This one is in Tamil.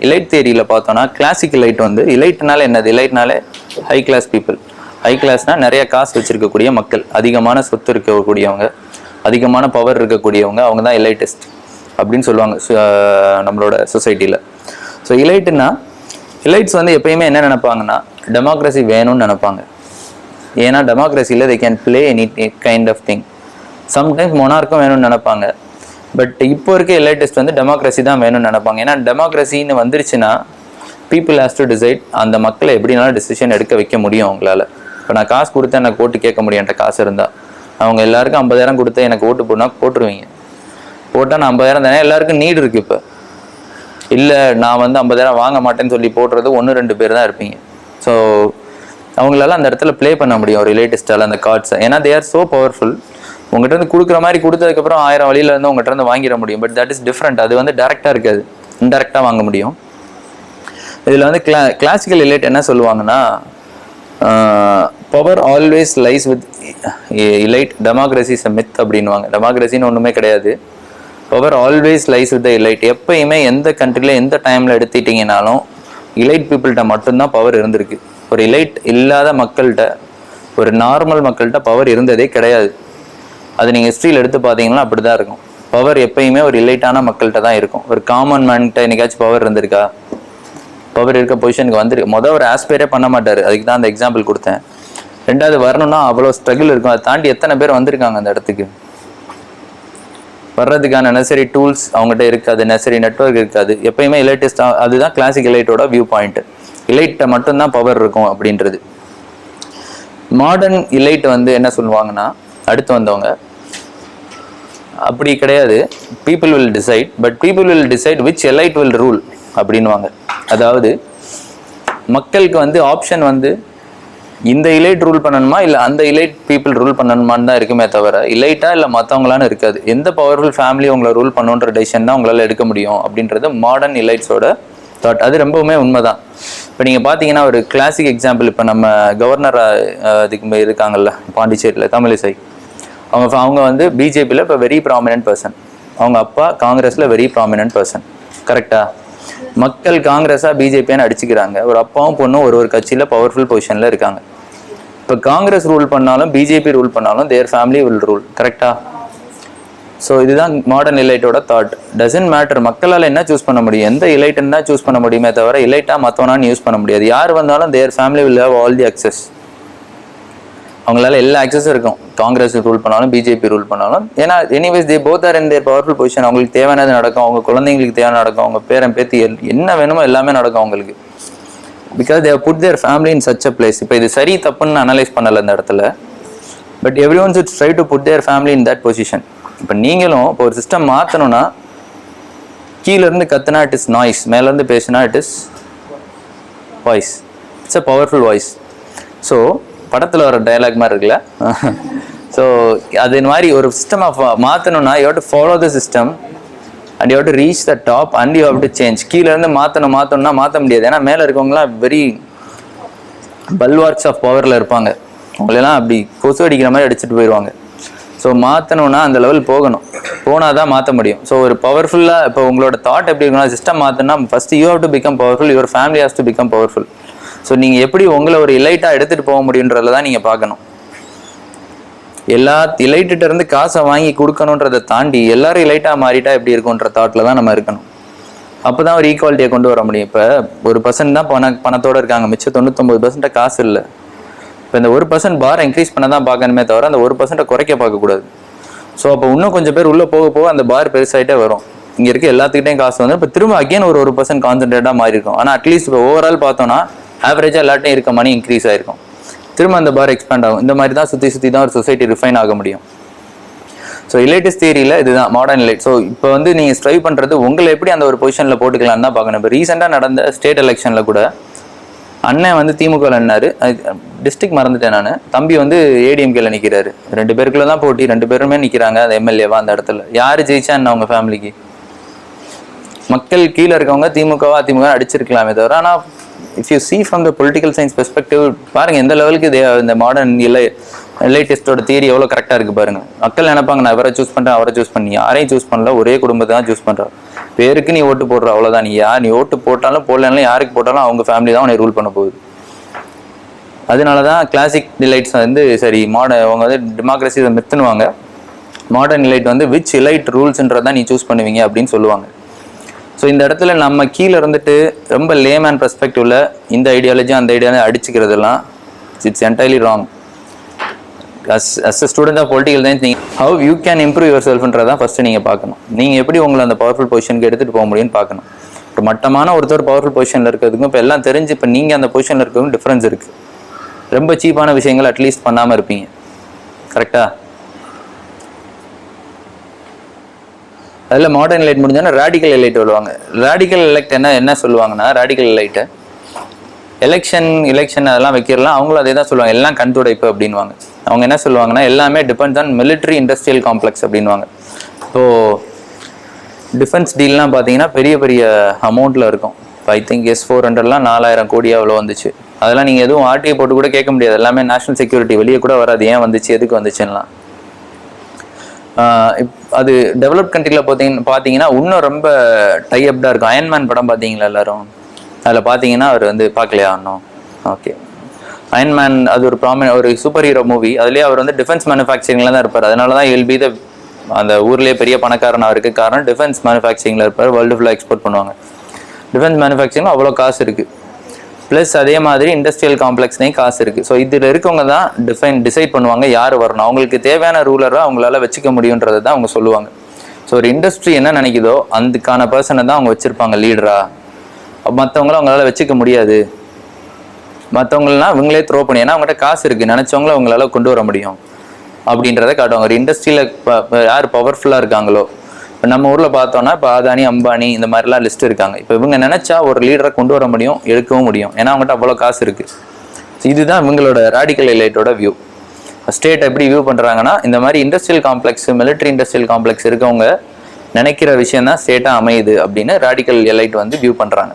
இலைட் தியரியில் பார்த்தோன்னா கிளாசிக் இலைட் வந்து இலைட்னால என்னது? இலைட்னாலே ஹை கிளாஸ் பீப்புள். ஹை கிளாஸ்னால் நிறைய காசு வச்சுருக்கக்கூடிய மக்கள், அதிகமான சொத்து இருக்கக்கூடியவங்க, அதிகமான பவர் இருக்கக்கூடியவங்க, அவங்க தான் இலைட்டிஸ்ட் அப்படின்னு சொல்லுவாங்க நம்மளோட சொசைட்டியில். ஸோ இலைட்ஸ் வந்து எப்பயுமே என்ன நினைப்பாங்கன்னா டெமோக்ரஸி வேணும்னு நினைப்பாங்க. ஏன்னா டெமோக்ரஸியில் they can play any kind of thing. Sometimes மொனார்க்கும் வேணும்னு நினைப்பாங்க. பட் இப்போ இருக்க எலைட்டிஸ்ட் வந்து டெமோக்ரஸி தான் வேணும்னு நினைப்பாங்க. ஏன்னா டெமோக்ரஸின்னு வந்துருச்சுன்னா பீப்புள் ஹேஸ் டு டிசைட். அந்த மக்களை எப்படினாலும் டிசிஷன் எடுக்க வைக்க முடியும் அவங்களால. இப்போ நான் காசு கொடுத்தா எனக்கு ஓட்டு கேட்க முடியும். என்கிட்ட காசு இருந்தால் அவங்க எல்லாருக்கும் 50,000 கொடுத்து எனக்கு ஓட்டு போனால் போட்டுருவீங்க. போட்டால் நான் 50,000 தானே, எல்லாருக்கும் நீடு இருக்குது. இப்போ இல்லை நான் வந்து 50,000 வாங்க மாட்டேன்னு சொல்லி போடுறது 1-2 பேர் தான் இருப்பீங்க. ஸோ அவங்களால அந்த இடத்துல ப்ளே பண்ண முடியும் ஒரு ரிலேட்டிஸ்டால் அந்த கார்ட்ஸை. ஏன்னா தே ஆர் ஸோ பவர்ஃபுல். உங்கள்கிட்ட இருந்து கொடுக்குற மாதிரி கொடுத்ததுக்கப்புறம் 1000 வழியில இருந்து உங்கள்கிட்ட இருந்து வாங்கிட முடியும். But that is different. அது வந்து டேரெக்டாக இருக்காது, இன்டெரக்டாக வாங்க முடியும். இதில் வந்து கிளாசிக்கல் இலைட் என்ன சொல்லுவாங்கன்னா power always lies with elite, democracy is a myth அப்படின்வாங்க. டெமோக்ரஸின்னு ஒன்றுமே கிடையாது. Power always lies with the elite. எப்பயுமே எந்த கண்ட்ரியில் எந்த டைமில் எடுத்துட்டிங்கனாலும் இலைட் பீப்புள்கிட்ட மட்டும்தான் பவர் இருந்திருக்கு. ஒரு இலைட் இல்லாத மக்கள்கிட்ட, ஒரு நார்மல் மக்கள்கிட்ட பவர் இருந்ததே கிடையாது. அது நீங்கள் ஹிஸ்ட்ரியில் எடுத்து பார்த்தீங்கன்னா அப்படி தான் இருக்கும். பவர் எப்பயுமே ஒரு இலைட்டான மக்கள்கிட்ட தான் இருக்கும். ஒரு காமன் மேன்கிட்ட என்னைக்காச்சும் பவர் இருந்திருக்கா? பவர் இருக்க பொசிஷனுக்கு வந்துருக்கு ஒரு ஆஸ்பயரே பண்ண மாட்டார். அதுக்கு தான் அந்த எக்ஸாம்பிள் கொடுத்தேன். ரெண்டாவது வரணும்னா அவ்வளோ ஸ்ட்ரகிள் இருக்கும். அதை தாண்டி எத்தனை பேர் வந்திருக்காங்க அந்த இடத்துக்கு? வர்றதுக்கான நெசரி டூல்ஸ் அவங்ககிட்ட இருக்காது, நெசரி நெட்வொர்க் இருக்காது. எப்பயுமே இலைட்டிஸ்ட். அதுதான் கிளாசிக் இலைட்டோட வியூ பாயிண்ட். இலைட்டை மட்டும்தான் பவர் இருக்கும் அப்படின்றது. மாடர்ன் இலைட் வந்து என்ன சொல்லுவாங்கன்னா அடுத்து வந்தவங்க அப்படி கிடையாது. People will decide, but people will decide which elite will rule அப்படின்வாங்க. அதாவது மக்களுக்கு வந்து ஆப்ஷன் வந்து இந்த இலைட் ரூல் பண்ணணுமா இல்லை அந்த இலைட் பீப்புள் ரூல் பண்ணணுமான்னு தான் இருக்குமே தவிர இலைட்டா இல்லை மற்றவங்களான்னு இருக்காது. எந்த பவர்ஃபுல் ஃபேமிலி உங்களை ரூல் பண்ணுன்ற டெசிஷன் தான் உங்களால் எடுக்க முடியும் அப்படின்றது மாடர்ன் இலைட்ஸோட தாட். அது ரொம்பவுமே உண்மைதான். இப்போ நீங்கள் பார்த்தீங்கன்னா ஒரு கிளாசிக் எக்ஸாம்பிள், இப்போ நம்ம கவர்னர் இதுக்கு இருக்காங்கல்ல பாண்டிச்சேரியில், தமிழிசை, அவங்க வந்து பிஜேபியில் இப்போ வெரி ப்ராமினன்ட் பர்சன். அவங்க அப்பா காங்கிரஸில் வெரி ப்ராமினன்ட் பர்சன். கரெக்டாக? மக்கள் காங்கிரஸாக பிஜேபியான்னு அடிச்சுக்கிறாங்க. ஒரு அப்பாவும் பொண்ணும் ஒரு கட்சியில் பவர்ஃபுல் பொசிஷனில் இருக்காங்க. இப்போ காங்கிரஸ் ரூல் பண்ணாலும் பிஜேபி ரூல் பண்ணாலும் தேர் ஃபேமிலி வில் ரூல். கரெக்டாக? ஸோ இதுதான் மாடர்ன் இலைட்டோட தாட். டசன்ட் மேட்டர் மக்களால் என்ன சூஸ் பண்ண முடியும், எந்த இலைட்டுன்னு தான் சூஸ் பண்ண முடியுமே தவிர இலைட்டா மற்றவனான்னு யூஸ் பண்ண முடியாது. யார் வந்தாலும் their family will have all the access. அவங்களால எல்லா அக்சஸும் இருக்கும். காங்கிரஸ் ரூல் பண்ணாலும் பிஜேபி ரூல் பண்ணாலும். ஏன்னா anyways they both are in their powerful position. அவங்களுக்கு தேவையானது நடக்கும், அவங்க குழந்தைங்களுக்கு தேவையான நடக்கும், அவங்க பேரன் பேத்தி என்ன வேணுமோ எல்லாமே நடக்கும் அவங்களுக்கு. Because they put their family in such a place. இப்போ இது சரி தப்புன்னு அனலைஸ் பண்ணலை இந்த இடத்துல. But everyone should try to put their family in that position. இப்போ நீங்களும் இப்போ ஒரு சிஸ்டம் மாற்றணும்னா கீழேருந்து கத்துனா இட் இஸ் நாய்ஸ், மேலேருந்து பேசுனா it is voice. It's a powerful voice. So படத்தில் வர டைலாக் மாதிரி இருக்குல்ல. ஸோ அது மாதிரி ஒரு சிஸ்டம் மாற்றணும்னா you have to follow the system and you have to reach the top and you have to change. கீழேருந்து மாற்றணும்னா மாற்ற முடியாது. ஏன்னா மேலே இருக்கவங்களாம் வெரி பல்வார்க்ஸ் ஆஃப் பவரில் இருப்பாங்க. அவங்களெல்லாம் அப்படி கொசு அடிக்கிற மாதிரி அடிச்சுட்டு போயிடுவாங்க. ஸோ மாற்றணும்னா அந்த லெவல் போனால் தான் மாற்ற முடியும். ஸோ ஒரு பவர்ஃபுல்லாக இப்போ உங்களோட தாட் எப்படி இருக்குன்னா சிஸ்டம் மாற்றினா first you have to become powerful, your family has to become powerful. So நீங்கள் எப்படி உங்களை ஒரு இலைட்டாக எடுத்துகிட்டு போக முடியுன்றத தான் நீங்கள் பார்க்கணும். எல்லா இலைட்டிட்ட இருந்து காசை வாங்கி கொடுக்கணுன்றதை தாண்டி எல்லாரும் இலைட்டாக மாறிட்டா எப்படி இருக்குன்ற தாட்டில் தான் நம்ம இருக்கணும். அப்போ தான் ஒரு ஈக்குவாலிட்டியை கொண்டு வர முடியும். இப்போ 1% தான் பணத்தோடு இருக்காங்க, மிச்சம் 99% காசு இல்லை. இப்போ இந்த 1% பார் இன்க்ரீஸ் பண்ண தான் பார்க்கணுமே தவிர அந்த 1% குறைக்க பார்க்கக்கூடாது. ஸோ அப்போ இன்னும் கொஞ்சம் பேர் உள்ளே போக போக அந்த பார் பெருசாகிட்டே வரும். இங்கே இருக்க எல்லாத்துக்கிட்டையும் காசு வந்து இப்போ திரும்ப அகெயின் ஒரு 1% கான்சன்ட்ரேட்டாக மாறி இருக்கும். ஆனால் அட்லீஸ்ட் இப்போ ஓவரால் பார்த்தோன்னா ஆவரேஜாக எல்லாட்டையும் இருக்க மணி இன்க்ரீஸ் ஆகிருக்கும். திரும்ப அந்த பார் எக்ஸ்பேண்ட் ஆகும். இந்த மாதிரி தான் சுற்றி தான் ஒரு சொசைட்டி ரிஃபைன் ஆக முடியும். ஸோ இலைட்டிஸ் தியரியில் இதுதான் மாடர்ன் இலைட். ஸோ இப்போ வந்து நீங்கள் ஸ்ட்ரைவ் பண்ணுறது உங்களை எப்படி அந்த ஒரு பொசிஷனில் போட்டுக்கலான்னு தான் பார்க்கணும். இப்போ ரீசெண்டாக நடந்த ஸ்டேட் எலெக்ஷனில் கூட அண்ணன் வந்து திமுகவில் நின்னாரு, டிஸ்ட்ரிக்ட் மறந்துட்டேன் நான். தம்பி வந்து ஏடிஎம்கேல நிற்கிறாரு. 2 பேருக்குள்ள தான் போட்டி, 2 பேருமே நிற்கிறாங்க அந்த எம்எல்ஏவா அந்த இடத்துல. யார் ஜெயிச்சா என்ன அவங்க ஃபேமிலிக்கு? மக்கள் கீழே இருக்கவங்க திமுகவா அதிமுக அடிச்சிருக்கலாமே தவிர. ஆனால் if you see from the political science perspective பாருங்கள் எந்த லெவலுக்கு இந்த மாடர்ன் இலைட்டிஸ்டோட தியரி எவ்வளோ கரெக்டாக இருக்குது பாருங்கள். மக்கள் நினைப்பாங்க நான் இவரை சூஸ் பண்ணுறேன் அவரை சூஸ் பண்ணி, யாரையும் சூஸ் பண்ணல, ஒரே குடும்பத்தை தான் சூஸ் பண்ணுறாரு. பேருக்கு நீ ஓட்டு போடுற, அவ்வளோதான். நீ ஓட்டு போட்டாலும் போடலனாலும் யாருக்கு போட்டாலும் அவங்க ஃபேமிலி தான் உன்னை ரூல் பண்ண போகுது. அதனால தான் கிளாசிக் டிலைட்ஸ் வந்து சரி அவங்க வந்து டெமோக்ரஸி மெத்துனுவாங்க. மாடர்ன் இலைட் வந்து விச் இலைட் ரூல்ஸ்ன்றதான் நீ சூஸ் பண்ணுவீங்க அப்படின்னு சொல்லுவாங்க. ஸோ இந்த இடத்துல நம்ம கீழே இருந்துட்டு ரொம்ப லேமேன் பெர்ஸ்பெக்டிவ்ல இந்த ஐடியாலஜி அந்த ஐடியாலஜி அடிச்சுக்கிறதுலாம் it's entirely wrong. As a student of political science நீங்கள் how you can improve your செல்ஃப்ன்றதான் ஃபஸ்ட்டு நீங்கள் பார்க்கணும். நீங்கள் எப்படி உங்களை அந்த பவர்ஃபுல் பொசிஷனுக்கு எடுத்துகிட்டு போக முடியும்னு பார்க்கணும். இப்போ மட்டமான ஒருத்தர் பவர்ஃபுல் பொசிஷனில் இருக்கிறதுக்கும் இப்போ எல்லாம் தெரிஞ்சு இப்போ நீங்கள் அந்த பொசிஷனில் இருக்கிறதுக்கும் டிஃப்ரென்ஸ் இருக்குது. ரொம்ப சீப்பான விஷயங்கள் அட்லீஸ்ட் பண்ணாமல் இருப்பீங்க. கரெக்டா? அதில் மாடர்ன் எலைட் முடிஞ்சோன்னா ரேடிக்கல் எலைட் வருவாங்க. ரேடிக்கல் எலெக்ட் என்ன சொல்லுவாங்கன்னா, ரேடிக்கல் எலைட்டு எலெக்ஷன் அதெல்லாம் வைக்கிறலாம் அவங்களும் அதே தான் சொல்லுவாங்க. எல்லாம் கண் துடைப்பு அப்படின்வாங்க. அவங்க என்ன சொல்லுவாங்கன்னா எல்லாமே depends on military industrial complex அப்படின்வாங்க. ஸோ டிஃபென்ஸ் டீல்லாம் பார்த்தீங்கன்னா பெரிய பெரிய அமௌண்ட்டில் இருக்கும். இப்போ ஐ திங்க் S-400லாம் 4000 கோடி அவ்வளோ வந்துச்சு. அதெல்லாம் நீங்கள் எதுவும் ஆர்டிஐ போட்டு கூட கேட்க முடியாது. எல்லாமே நேஷனல் செக்யூரிட்டி, வெளியே கூட வராது. ஏன் வந்துச்சு, எதுக்கு வந்துச்சுன்னா. அது டெவலப் கண்ட்ரியில் பார்த்தீங்கன்னா இன்னும் ரொம்ப டைஅப்டாக இருக்கும். அயன்மேன் படம் பார்த்தீங்களா எல்லாரும்? அதில் பார்த்தீங்கன்னா அவர் வந்து பார்க்கலையா இன்னும்? ஓகே. அயன்மேன் அது ஒரு சூப்பர் ஹீரோ மூவி. அதுலேயே அவர் வந்து டிஃபென்ஸ் மேனுஃபேக்சரிங்கில் தான் இருப்பார். அதனால தான் எல்பி அந்த ஊர்லேயே பெரிய பணக்காரன் அவருக்கு காரணம் டிஃபென்ஸ் மேனுஃபேக்சரிங்கில் இருப்பார். வேர்ல்டு ஃபுல்லாக எக்ஸ்போர்ட் பண்ணுவாங்க. டிஃபென்ஸ் மேனுஃபேக்சரிங் அவ்வளோ காசு இருக்குது. ப்ளஸ் அதே மாதிரி இண்டஸ்ட்ரியல் காம்ப்ளெக்ஸ்லேயும் காசு இருக்குது. ஸோ இதில் இருக்கவங்க தான் டிசைட் பண்ணுவாங்க யார் வரணும். அவங்களுக்கு தேவையான ரூலராக அவங்களால வச்சுக்க முடியுன்றதை தான் அவங்க சொல்லுவாங்க. ஸோ ஒரு இண்டஸ்ட்ரி என்ன நினைக்குதோ அதுக்கான பர்சனை தான் அவங்க வச்சுருப்பாங்க லீடரா. மற்றவங்கள அவங்களால வச்சுக்க முடியாது. மற்றவங்களா இவங்களே த்ரோ பண்ணி, ஏன்னா அவங்ககிட்ட காசு இருக்குது, நினச்சவங்கள அவங்களால கொண்டு வர முடியும் அப்படின்றத காட்டுவாங்க. ஒரு இண்டஸ்ட்ரியில் யார் பவர்ஃபுல்லாக இருக்காங்களோ, இப்போ நம்ம ஊரில் பார்த்தோன்னா இப்போ அதானி, அம்பானி இந்த மாதிரிலாம் லிஸ்ட் இருக்காங்க. இப்போ இவங்க நினச்சா ஒரு லீடரை கொண்டு வர முடியும், எடுக்கவும் முடியும். ஏன்னா அவங்ககிட்ட அவ்வளோ காசு இருக்குது. இதுதான் இவங்களோட ரேடிக்கல் எலைட்டோட வியூ. ஸ்டேட் எப்படி வியூ பண்ணுறாங்கன்னா, இந்த மாதிரி industrial complex, military industrial complex இருக்கவங்க நினைக்கிற விஷயம் தான் ஸ்டேட்டாக அமையுது அப்படின்னு ரேடிக்கல் எலைட் வந்து வியூ பண்ணுறாங்க.